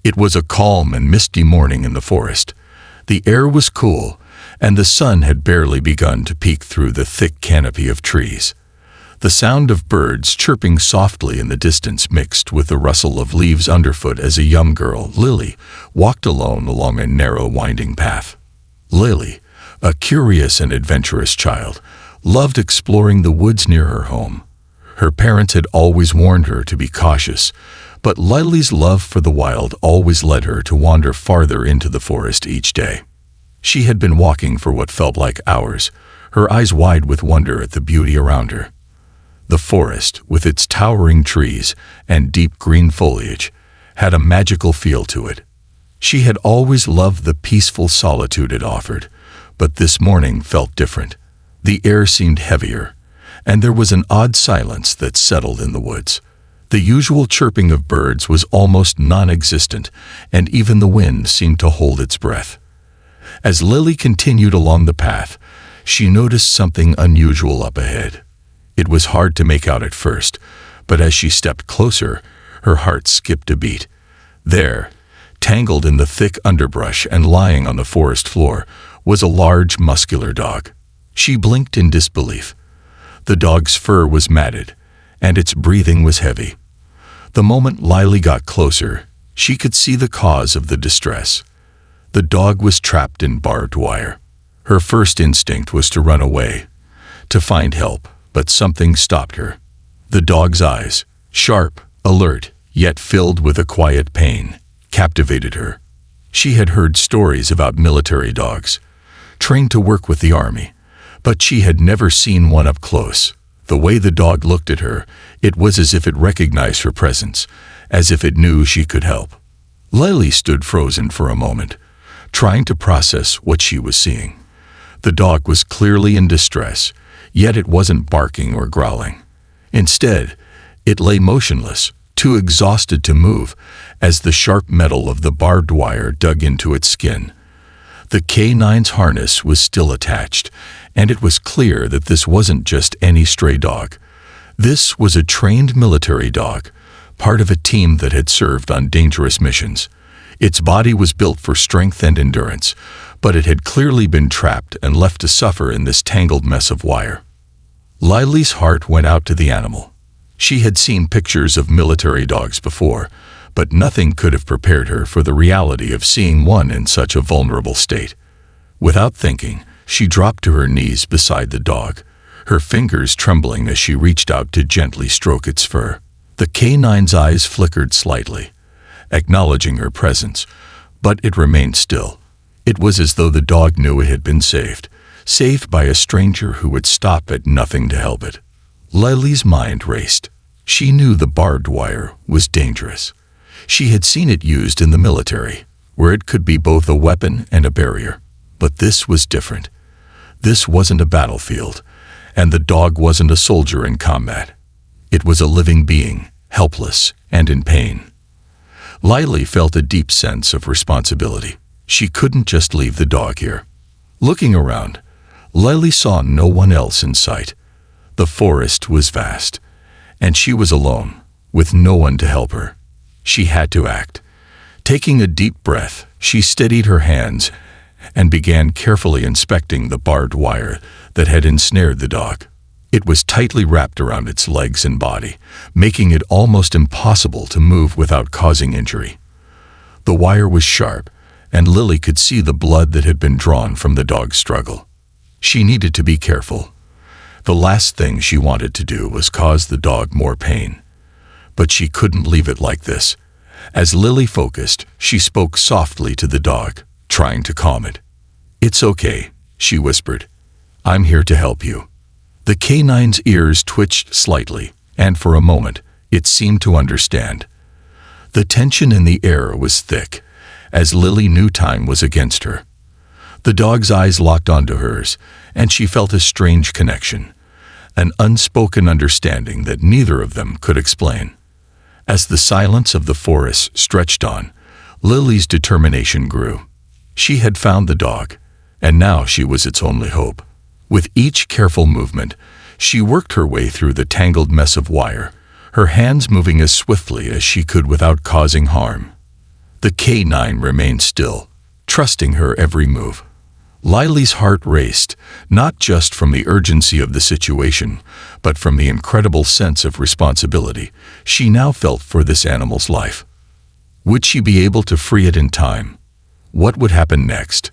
It was a calm and misty morning in the forest. The air was cool, and the sun had barely begun to peek through the thick canopy of trees. The sound of birds chirping softly in the distance mixed with the rustle of leaves underfoot as a young girl, Lily, walked alone along a narrow winding path. Lily, a curious and adventurous child, loved exploring the woods near her home. Her parents had always warned her to be cautious, but Lily's love for the wild always led her to wander farther into the forest each day. She had been walking for what felt like hours, her eyes wide with wonder at the beauty around her. The forest, with its towering trees and deep green foliage, had a magical feel to it. She had always loved the peaceful solitude it offered, but this morning felt different. The air seemed heavier, and there was an odd silence that settled in the woods. The usual chirping of birds was almost non-existent, and even the wind seemed to hold its breath. As Lily continued along the path, she noticed something unusual up ahead. It was hard to make out at first, but as she stepped closer, her heart skipped a beat. There, tangled in the thick underbrush and lying on the forest floor, was a large, muscular dog. She blinked in disbelief. The dog's fur was matted, and its breathing was heavy. The moment Lily got closer, she could see the cause of the distress. The dog was trapped in barbed wire. Her first instinct was to run away, to find help, but something stopped her. The dog's eyes, sharp, alert, yet filled with a quiet pain, captivated her. She had heard stories about military dogs, trained to work with the army, but she had never seen one up close. The way the dog looked at her, it was as if it recognized her presence, as if it knew she could help. Lily stood frozen for a moment, trying to process what she was seeing. The dog was clearly in distress, yet it wasn't barking or growling. Instead, it lay motionless, too exhausted to move, as the sharp metal of the barbed wire dug into its skin. The canine's harness was still attached, and it was clear that this wasn't just any stray dog. This was a trained military dog, part of a team that had served on dangerous missions. Its body was built for strength and endurance, but it had clearly been trapped and left to suffer in this tangled mess of wire. Lily's heart went out to the animal. She had seen pictures of military dogs before, but nothing could have prepared her for the reality of seeing one in such a vulnerable state. Without thinking, she dropped to her knees beside the dog, her fingers trembling as she reached out to gently stroke its fur. The canine's eyes flickered slightly, acknowledging her presence, but it remained still. It was as though the dog knew it had been saved by a stranger who would stop at nothing to help it. Lily's mind raced. She knew the barbed wire was dangerous. She had seen it used in the military, where it could be both a weapon and a barrier. But this was different. This wasn't a battlefield, and the dog wasn't a soldier in combat. It was a living being, helpless and in pain. Lily felt a deep sense of responsibility. She couldn't just leave the dog here. Looking around, Lily saw no one else in sight. The forest was vast, and she was alone, with no one to help her. She had to act. Taking a deep breath, she steadied her hands and began carefully inspecting the barbed wire that had ensnared the dog. It was tightly wrapped around its legs and body, making it almost impossible to move without causing injury. The wire was sharp, and Lily could see the blood that had been drawn from the dog's struggle. She needed to be careful. The last thing she wanted to do was cause the dog more pain. But she couldn't leave it like this. As Lily focused, she spoke softly to the dog, trying to calm it. "It's okay," she whispered. "I'm here to help you." The canine's ears twitched slightly, and for a moment, it seemed to understand. The tension in the air was thick, as Lily knew time was against her. The dog's eyes locked onto hers, and she felt a strange connection, an unspoken understanding that neither of them could explain. As the silence of the forest stretched on, Lily's determination grew. She had found the dog, and now she was its only hope. With each careful movement, she worked her way through the tangled mess of wire, her hands moving as swiftly as she could without causing harm. The K9 remained still, trusting her every move. Lily's heart raced, not just from the urgency of the situation, but from the incredible sense of responsibility she now felt for this animal's life. Would she be able to free it in time? What would happen next?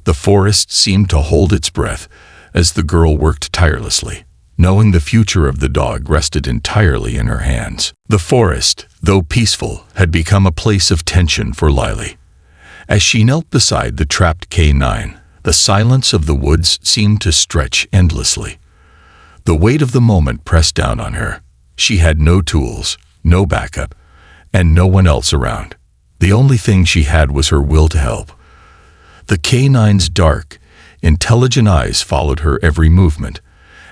The forest seemed to hold its breath as the girl worked tirelessly, knowing the future of the dog rested entirely in her hands. The forest, though peaceful, had become a place of tension for Lily. As she knelt beside the trapped K9, the silence of the woods seemed to stretch endlessly. The weight of the moment pressed down on her. She had no tools, no backup, and no one else around. The only thing she had was her will to help. The K9's dark, intelligent eyes followed her every movement,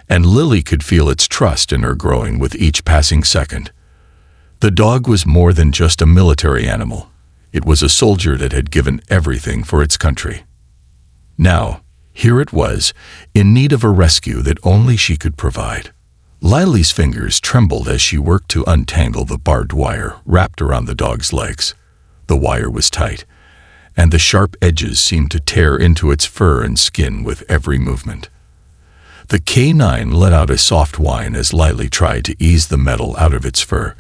and Lily could feel its trust in her growing with each passing second. The dog was more than just a military animal. It was a soldier that had given everything for its country. Now, here it was, in need of a rescue that only she could provide. Lily's fingers trembled as she worked to untangle the barbed wire wrapped around the dog's legs. The wire was tight, and the sharp edges seemed to tear into its fur and skin with every movement. The K9 let out a soft whine as Lily tried to ease the metal out of its fur,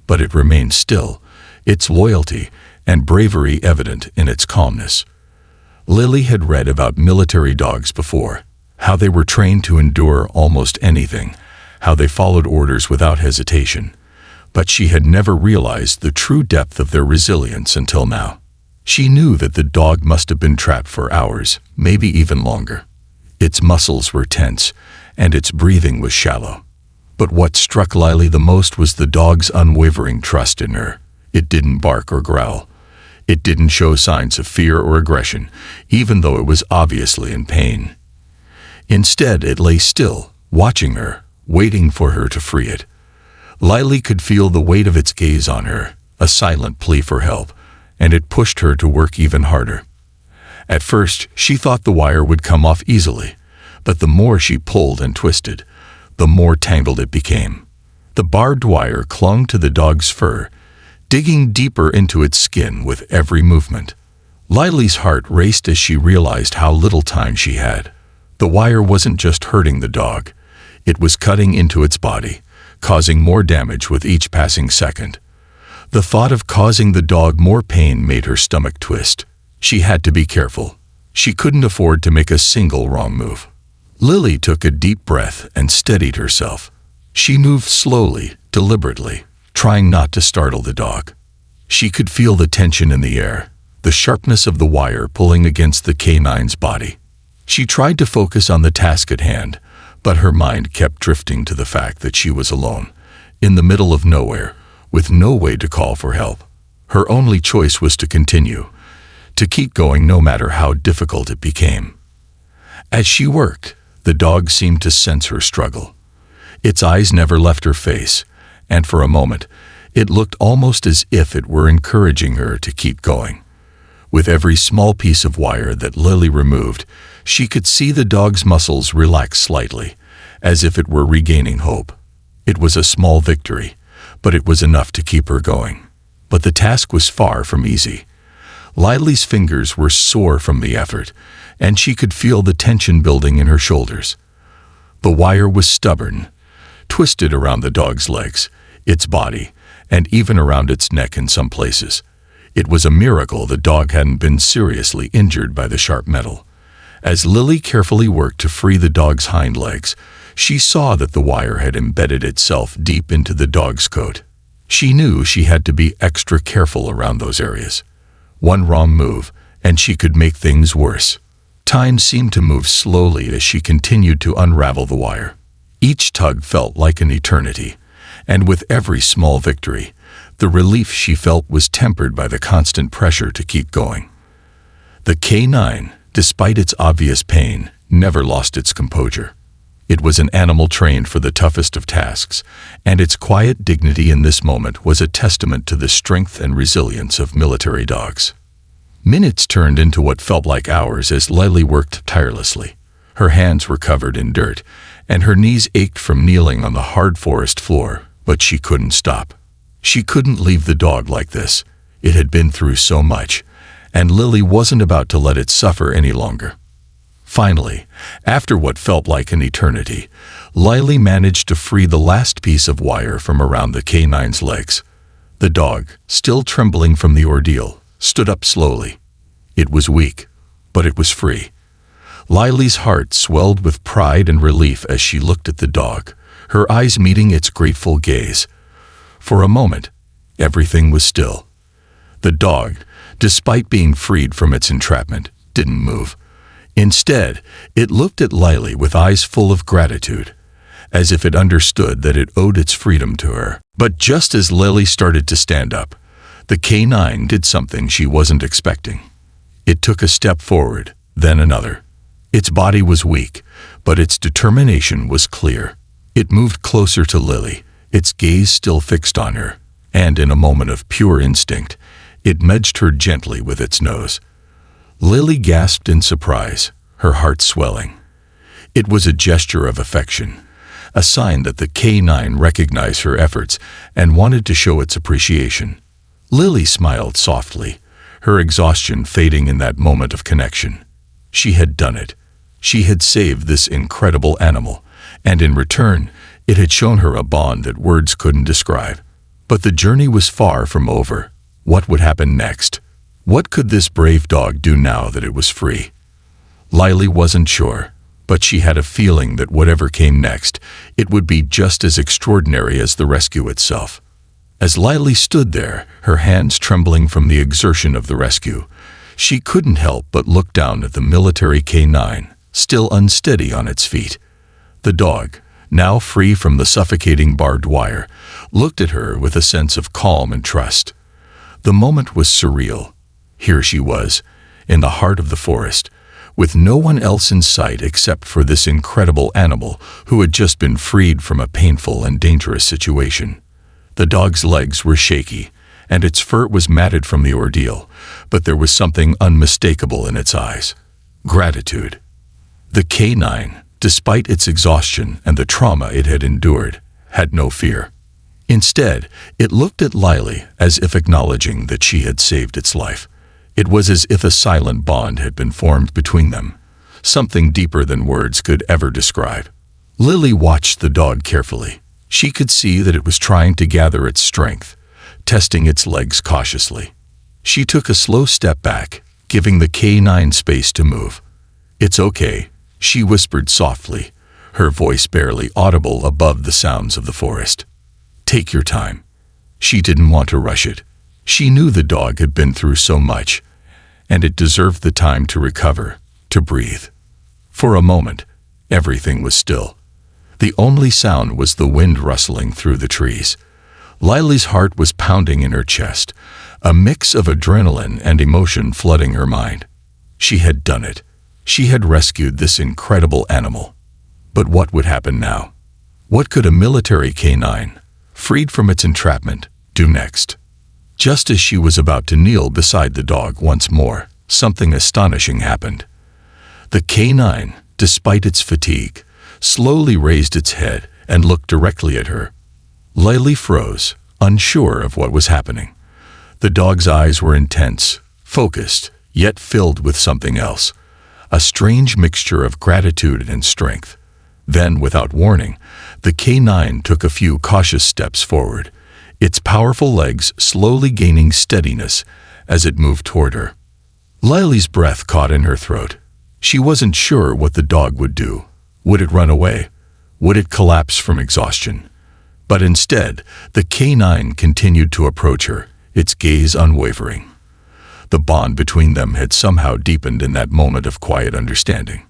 but it remained still, its loyalty and bravery evident in its calmness. Lily had read about military dogs before, how they were trained to endure almost anything, how they followed orders without hesitation, but she had never realized the true depth of their resilience until now. She knew that the dog must have been trapped for hours, maybe even longer. Its muscles were tense, and its breathing was shallow. But what struck Lily the most was the dog's unwavering trust in her. It didn't bark or growl. It didn't show signs of fear or aggression, even though it was obviously in pain. Instead, it lay still, watching her, waiting for her to free it. Lily could feel the weight of its gaze on her, a silent plea for help, and it pushed her to work even harder. At first, she thought the wire would come off easily, but the more she pulled and twisted, the more tangled it became. The barbed wire clung to the dog's fur, digging deeper into its skin with every movement. Lily's heart raced as she realized how little time she had. The wire wasn't just hurting the dog, it was cutting into its body, causing more damage with each passing second. The thought of causing the dog more pain made her stomach twist. She had to be careful. She couldn't afford to make a single wrong move. Lily took a deep breath and steadied herself. She moved slowly, deliberately, trying not to startle the dog. She could feel the tension in the air, the sharpness of the wire pulling against the K9's body. She tried to focus on the task at hand, but her mind kept drifting to the fact that she was alone, in the middle of nowhere, with no way to call for help. Her only choice was to continue, to keep going no matter how difficult it became. As she worked, the dog seemed to sense her struggle. Its eyes never left her face, and for a moment, it looked almost as if it were encouraging her to keep going. With every small piece of wire that Lily removed, she could see the dog's muscles relax slightly, as if it were regaining hope. It was a small victory, but it was enough to keep her going. But the task was far from easy. Lily's fingers were sore from the effort, and she could feel the tension building in her shoulders. The wire was stubborn, twisted around the dog's legs, its body, and even around its neck in some places. It was a miracle the dog hadn't been seriously injured by the sharp metal. As Lily carefully worked to free the dog's hind legs, she saw that the wire had embedded itself deep into the dog's coat. She knew she had to be extra careful around those areas. One wrong move, and she could make things worse. Time seemed to move slowly as she continued to unravel the wire. Each tug felt like an eternity, and with every small victory, the relief she felt was tempered by the constant pressure to keep going. The K9, despite its obvious pain, never lost its composure. It was an animal trained for the toughest of tasks, and its quiet dignity in this moment was a testament to the strength and resilience of military dogs. Minutes turned into what felt like hours as Lily worked tirelessly. Her hands were covered in dirt, and her knees ached from kneeling on the hard forest floor, but she couldn't stop. She couldn't leave the dog like this. It had been through so much, and Lily wasn't about to let it suffer any longer. Finally, after what felt like an eternity, Lily managed to free the last piece of wire from around the canine's legs. The dog, still trembling from the ordeal, stood up slowly. It was weak, but it was free. Lily's heart swelled with pride and relief as she looked at the dog, her eyes meeting its grateful gaze. For a moment, everything was still. The dog, despite being freed from its entrapment, didn't move. Instead, it looked at Lily with eyes full of gratitude, as if it understood that it owed its freedom to her. But just as Lily started to stand up, the canine did something she wasn't expecting. It took a step forward, then another. Its body was weak, but its determination was clear. It moved closer to Lily, its gaze still fixed on her, and in a moment of pure instinct, it nudged her gently with its nose. Lily gasped in surprise, her heart swelling. It was a gesture of affection, a sign that the canine recognized her efforts and wanted to show its appreciation. Lily smiled softly, her exhaustion fading in that moment of connection. She had done it. She had saved this incredible animal, and in return, it had shown her a bond that words couldn't describe. But the journey was far from over. What would happen next? What could this brave dog do now that it was free? Lily wasn't sure, but she had a feeling that whatever came next, it would be just as extraordinary as the rescue itself. As Lily stood there, her hands trembling from the exertion of the rescue, she couldn't help but look down at the military canine, still unsteady on its feet. The dog, now free from the suffocating barbed wire, looked at her with a sense of calm and trust. The moment was surreal. Here she was, in the heart of the forest, with no one else in sight except for this incredible animal who had just been freed from a painful and dangerous situation. The dog's legs were shaky, and its fur was matted from the ordeal, but there was something unmistakable in its eyes. Gratitude. The canine, despite its exhaustion and the trauma it had endured, had no fear. Instead, it looked at Lily as if acknowledging that she had saved its life. It was as if a silent bond had been formed between them, something deeper than words could ever describe. Lily watched the dog carefully. She could see that it was trying to gather its strength, testing its legs cautiously. She took a slow step back, giving the canine space to move. "It's okay," she whispered softly, her voice barely audible above the sounds of the forest. "Take your time." She didn't want to rush it. She knew the dog had been through so much, and it deserved the time to recover, to breathe. For a moment, everything was still. The only sound was the wind rustling through the trees. Lily's heart was pounding in her chest, a mix of adrenaline and emotion flooding her mind. She had done it. She had rescued this incredible animal. But what would happen now? What could a military canine, freed from its entrapment, do next? Just as she was about to kneel beside the dog once more, something astonishing happened. The canine, despite its fatigue, slowly raised its head and looked directly at her. Lily froze, unsure of what was happening. The dog's eyes were intense, focused, yet filled with something else, a strange mixture of gratitude and strength. Then, without warning, the canine took a few cautious steps forward, its powerful legs slowly gaining steadiness as it moved toward her. Lily's breath caught in her throat. She wasn't sure what the dog would do. Would it run away? Would it collapse from exhaustion? But instead, the canine continued to approach her, its gaze unwavering. The bond between them had somehow deepened in that moment of quiet understanding.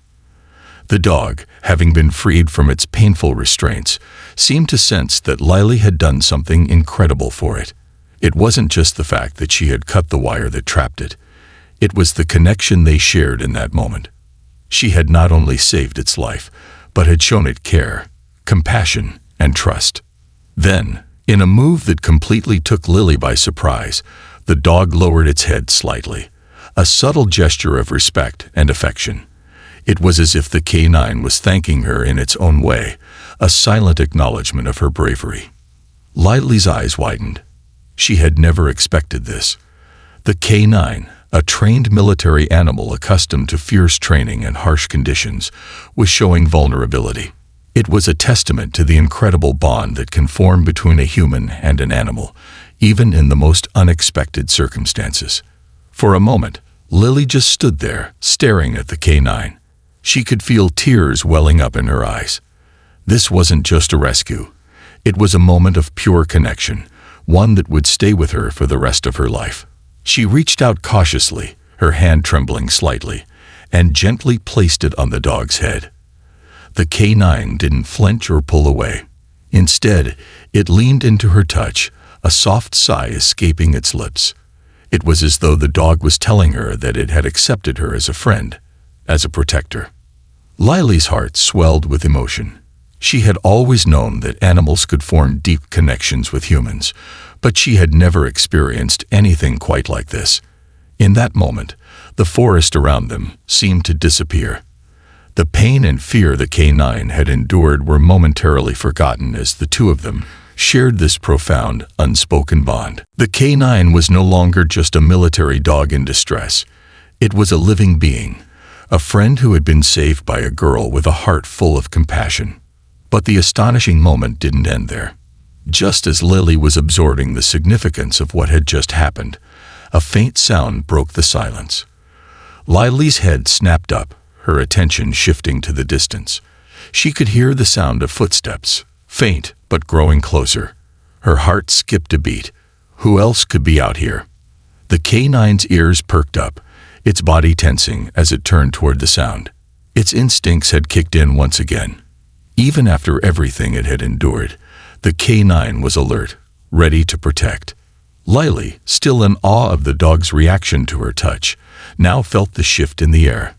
The dog, having been freed from its painful restraints, seemed to sense that Lily had done something incredible for it. It wasn't just the fact that she had cut the wire that trapped it. It was the connection they shared in that moment. She had not only saved its life, but had shown it care, compassion, and trust. Then, in a move that completely took Lily by surprise, the dog lowered its head slightly, a subtle gesture of respect and affection. It was as if the canine was thanking her in its own way, a silent acknowledgement of her bravery. Lily's eyes widened. She had never expected this. The K9, a trained military animal accustomed to fierce training and harsh conditions, was showing vulnerability. It was a testament to the incredible bond that can form between a human and an animal, even in the most unexpected circumstances. For a moment, Lily just stood there, staring at the K9. She could feel tears welling up in her eyes. This wasn't just a rescue. It was a moment of pure connection, one that would stay with her for the rest of her life. She reached out cautiously, her hand trembling slightly, and gently placed it on the dog's head. The K9 didn't flinch or pull away. Instead, it leaned into her touch, a soft sigh escaping its lips. It was as though the dog was telling her that it had accepted her as a friend, as a protector. Lily's heart swelled with emotion. She had always known that animals could form deep connections with humans, but she had never experienced anything quite like this. In that moment, the forest around them seemed to disappear. The pain and fear the K9 had endured were momentarily forgotten as the two of them shared this profound, unspoken bond. The K9 was no longer just a military dog in distress. It was a living being, a friend who had been saved by a girl with a heart full of compassion. But the astonishing moment didn't end there. Just as Lily was absorbing the significance of what had just happened, a faint sound broke the silence. Lily's head snapped up, her attention shifting to the distance. She could hear the sound of footsteps, faint but growing closer. Her heart skipped a beat. Who else could be out here? The K9's ears perked up, its body tensing as it turned toward the sound. Its instincts had kicked in once again. Even after everything it had endured, the K9 was alert, ready to protect. Lily, still in awe of the dog's reaction to her touch, now felt the shift in the air.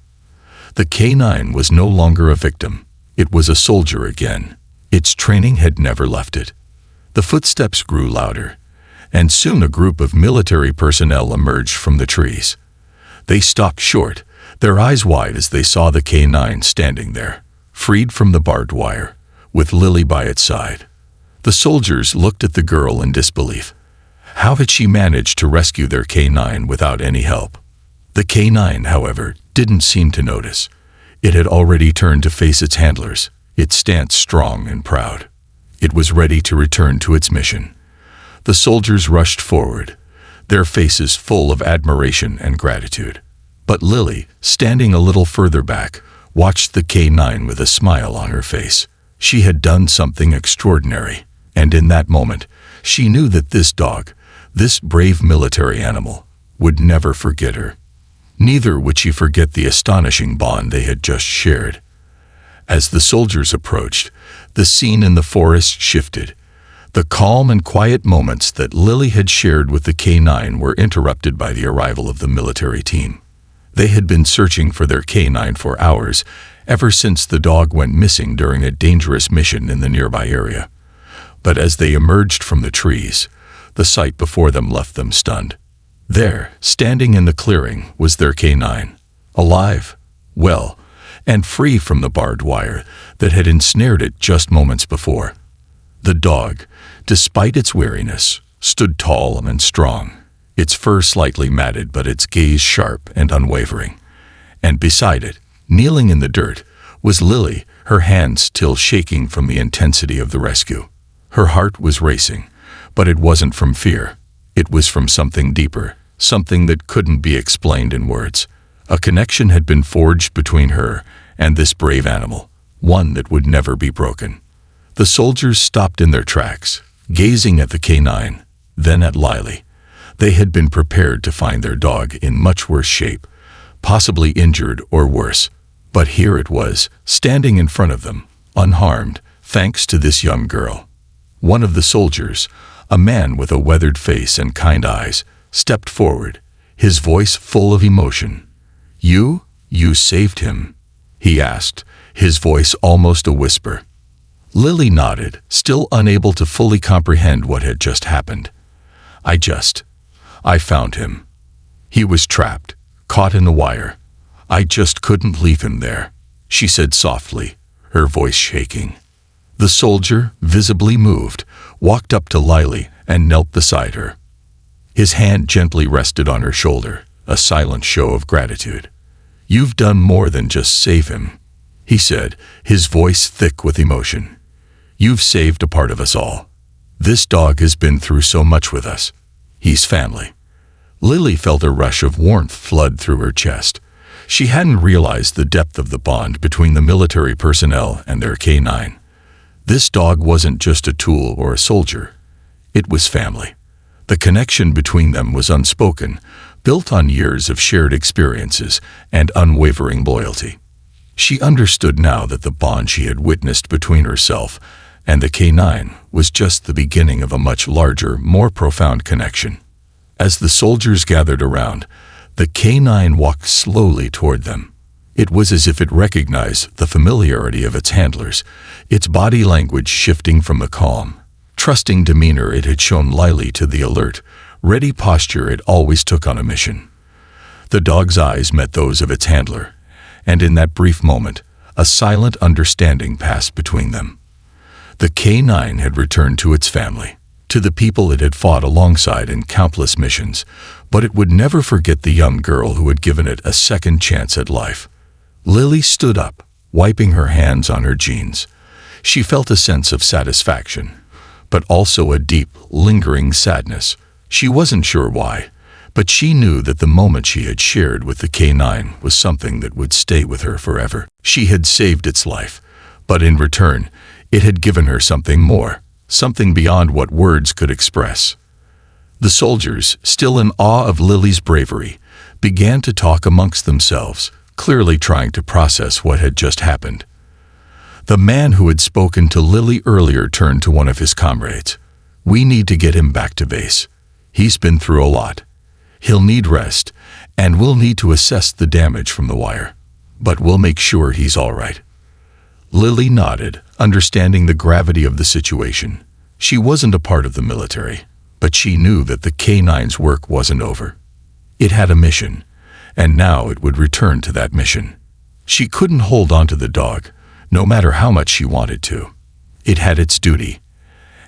The K9 was no longer a victim. It was a soldier again. Its training had never left it. The footsteps grew louder, and soon a group of military personnel emerged from the trees. They stopped short, their eyes wide as they saw the K9 standing there, freed from the barbed wire, with Lily by its side. The soldiers looked at the girl in disbelief. How had she managed to rescue their K9 without any help? The K9, however, didn't seem to notice. It had already turned to face its handlers, its stance strong and proud. It was ready to return to its mission. The soldiers rushed forward, their faces full of admiration and gratitude. But Lily, standing a little further back, watched the K9 with a smile on her face. She had done something extraordinary, and in that moment, she knew that this dog, this brave military animal, would never forget her. Neither would she forget the astonishing bond they had just shared. As the soldiers approached, the scene in the forest shifted. The calm and quiet moments that Lily had shared with the K9 were interrupted by the arrival of the military team. They had been searching for their K9 for hours, ever since the dog went missing during a dangerous mission in the nearby area. But as they emerged from the trees, the sight before them left them stunned. There, standing in the clearing, was their K9, alive, well, and free from the barbed wire that had ensnared it just moments before. The dog, despite its weariness, stood tall and strong, its fur slightly matted but its gaze sharp and unwavering. And beside it, kneeling in the dirt, was Lily, her hands still shaking from the intensity of the rescue. Her heart was racing, but it wasn't from fear. It was from something deeper, something that couldn't be explained in words. A connection had been forged between her and this brave animal, one that would never be broken. The soldiers stopped in their tracks, gazing at the K9, then at Lily. They had been prepared to find their dog in much worse shape, possibly injured or worse. But here it was, standing in front of them, unharmed, thanks to this young girl. One of the soldiers, a man with a weathered face and kind eyes, stepped forward, his voice full of emotion. You saved him?" he asked, his voice almost a whisper. Lily nodded, still unable to fully comprehend what had just happened. I found him. He was trapped, caught in the wire. I just couldn't leave him there," she said softly, her voice shaking. The soldier, visibly moved, walked up to Lily and knelt beside her. His hand gently rested on her shoulder, a silent show of gratitude. "You've done more than just save him," he said, his voice thick with emotion. "You've saved a part of us all. This dog has been through so much with us. He's family." Lily felt a rush of warmth flood through her chest. She hadn't realized the depth of the bond between the military personnel and their K9. This dog wasn't just a tool or a soldier. It was family. The connection between them was unspoken, built on years of shared experiences and unwavering loyalty. She understood now that the bond she had witnessed between herself and the K9 was just the beginning of a much larger, more profound connection. As the soldiers gathered around, the K9 walked slowly toward them. It was as if it recognized the familiarity of its handlers, its body language shifting from the calm, trusting demeanor it had shown Lily to the alert, ready posture it always took on a mission. The dog's eyes met those of its handler, and in that brief moment, a silent understanding passed between them. The K9 had returned to its family, to the people it had fought alongside in countless missions, but it would never forget the young girl who had given it a second chance at life. Lily stood up, wiping her hands on her jeans. She felt a sense of satisfaction, but also a deep, lingering sadness. She wasn't sure why, but she knew that the moment she had shared with the K9 was something that would stay with her forever. She had saved its life, but in return, it had given her something more, something beyond what words could express. The soldiers, still in awe of Lily's bravery, began to talk amongst themselves, clearly trying to process what had just happened. The man who had spoken to Lily earlier turned to one of his comrades. "We need to get him back to base. He's been through a lot. He'll need rest, and we'll need to assess the damage from the wire. But we'll make sure he's all right." Lily nodded, understanding the gravity of the situation. She wasn't a part of the military, but she knew that the K9's work wasn't over. It had a mission, and now it would return to that mission. She couldn't hold on to the dog, no matter how much she wanted to. It had its duty,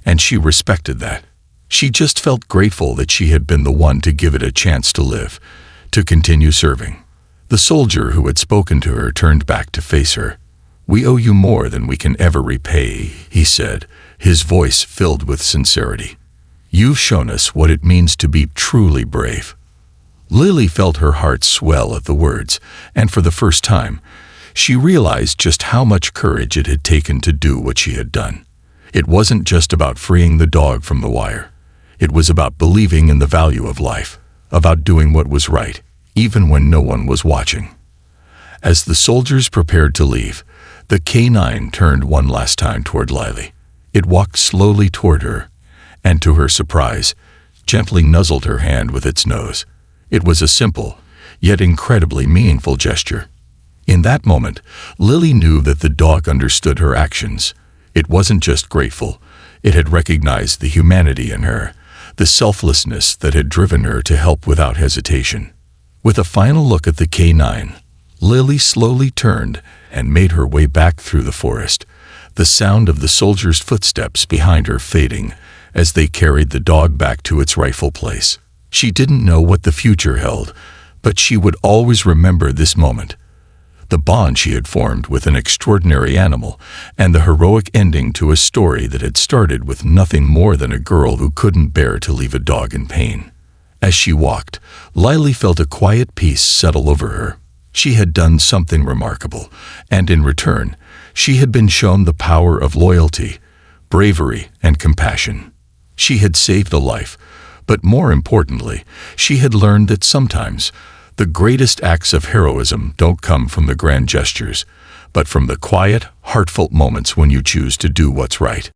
and she respected that. She just felt grateful that she had been the one to give it a chance to live, to continue serving. The soldier who had spoken to her turned back to face her. "We owe you more than we can ever repay," he said, his voice filled with sincerity. "You've shown us what it means to be truly brave." Lily felt her heart swell at the words, and for the first time, she realized just how much courage it had taken to do what she had done. It wasn't just about freeing the dog from the wire. It was about believing in the value of life, about doing what was right, even when no one was watching. As the soldiers prepared to leave, the K9 turned one last time toward Lily. It walked slowly toward her, and to her surprise, gently nuzzled her hand with its nose. It was a simple, yet incredibly meaningful gesture. In that moment, Lily knew that the dog understood her actions. It wasn't just grateful, it had recognized the humanity in her, the selflessness that had driven her to help without hesitation. With a final look at the K9, Lily slowly turned and made her way back through the forest, the sound of the soldiers' footsteps behind her fading as they carried the dog back to its rightful place. She didn't know what the future held, but she would always remember this moment. The bond she had formed with an extraordinary animal, and the heroic ending to a story that had started with nothing more than a girl who couldn't bear to leave a dog in pain. As she walked, Lily felt a quiet peace settle over her. She had done something remarkable, and in return, she had been shown the power of loyalty, bravery, and compassion. She had saved a life, but more importantly, she had learned that sometimes the greatest acts of heroism don't come from the grand gestures, but from the quiet, heartfelt moments when you choose to do what's right.